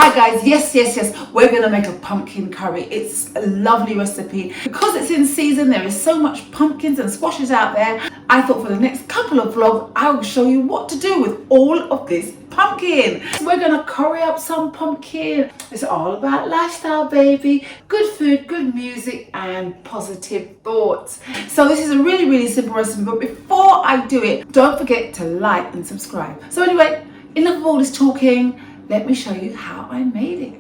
hi guys, yes, we're gonna make a pumpkin curry. It's a lovely recipe. Because it's in season, there is so much pumpkins and squashes out there. I thought for the next couple of vlogs, I will show you what to do with all of this pumpkin. So we're gonna curry up some pumpkin. It's all about lifestyle, baby. Good food, good music, and positive thoughts. So this is a really simple recipe, but before I do it, don't forget to like and subscribe. So anyway, enough of all this talking. Let me show you how I made it.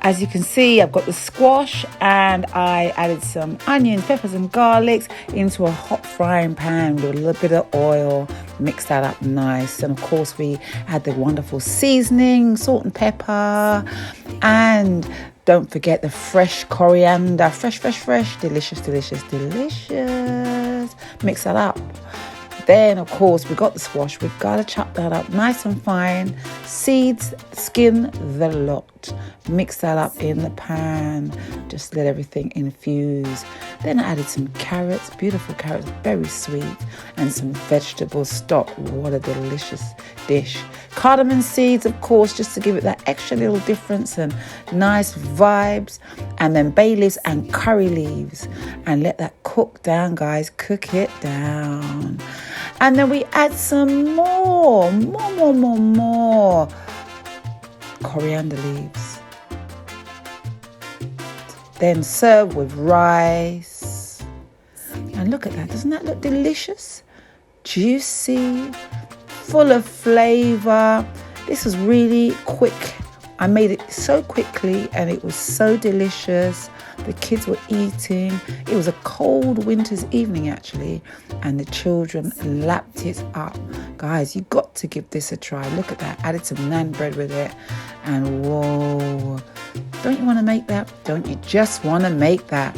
As you can see, I've got the squash and I added some onions, peppers and garlics into a hot frying pan with a little bit of oil. Mix that up nice. And of course we add the wonderful seasoning, salt and pepper. And don't forget the fresh coriander. Fresh. Delicious. Mix that up. Then, of course, we got the squash. We've got to chop that up nice and fine. Seeds, skin, the lot. Mix that up in the pan. Just let everything infuse. Then I added some carrots, beautiful carrots, very sweet, and some vegetable stock. What a delicious dish. Cardamom seeds, of course, just to give it that extra little difference and nice vibes. And then bay leaves and curry leaves. And let that cook down, guys. Cook it down. And then we add some more coriander leaves. Then serve with rice. And look at that. Doesn't that look delicious? Juicy, full of flavor. This was really quick. I made it so quickly and it was so delicious. The kids were eating. It was a cold winter's evening actually, and the children lapped it up. Guys, you got to give this a try. Look at that. Added some Nan Bread with it, and whoa. Don't you want to make that? Don't you just want to make that?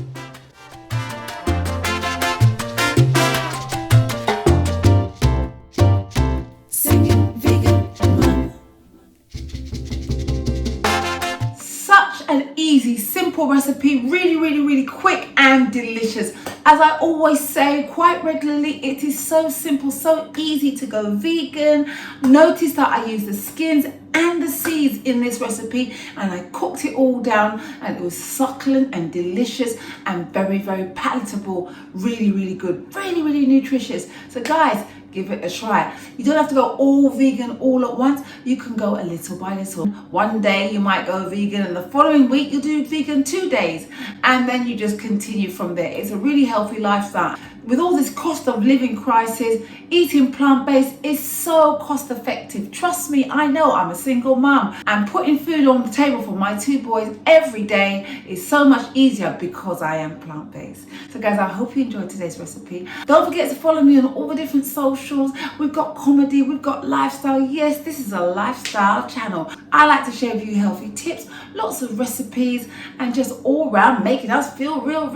Easy, simple recipe, really quick and delicious. As I always say quite regularly, it is so simple, so easy to go vegan. Notice that I use the skins and the seeds in this recipe, and I cooked it all down, and it was succulent and delicious and very palatable. Really good, really nutritious. So guys, give it a try. You don't have to go all vegan all at once. You can go a little by little. One day you might go vegan, and the following week you'll do vegan 2 days, and then you just continue from there. It's a really healthy lifestyle. With all this cost of living crisis, eating plant-based is so cost effective. Trust me, I know. I'm a single mum, and putting food on the table for my 2 boys every day is so much easier because I am plant-based. So guys, I hope you enjoyed today's recipe. Don't forget to follow me on all the different socials. We've got comedy, we've got lifestyle. Yes, this is a lifestyle channel. I like to share with you healthy tips, lots of recipes, and just all around making us feel real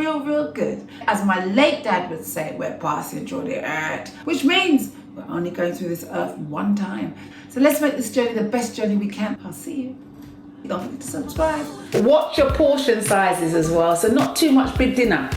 good. As my late dad would say, we're passing through the earth, which means we're only going through this earth one time. So let's make this journey the best journey we can. I'll see you. Don't forget to subscribe. Watch your portion sizes as well, so not too much big dinner.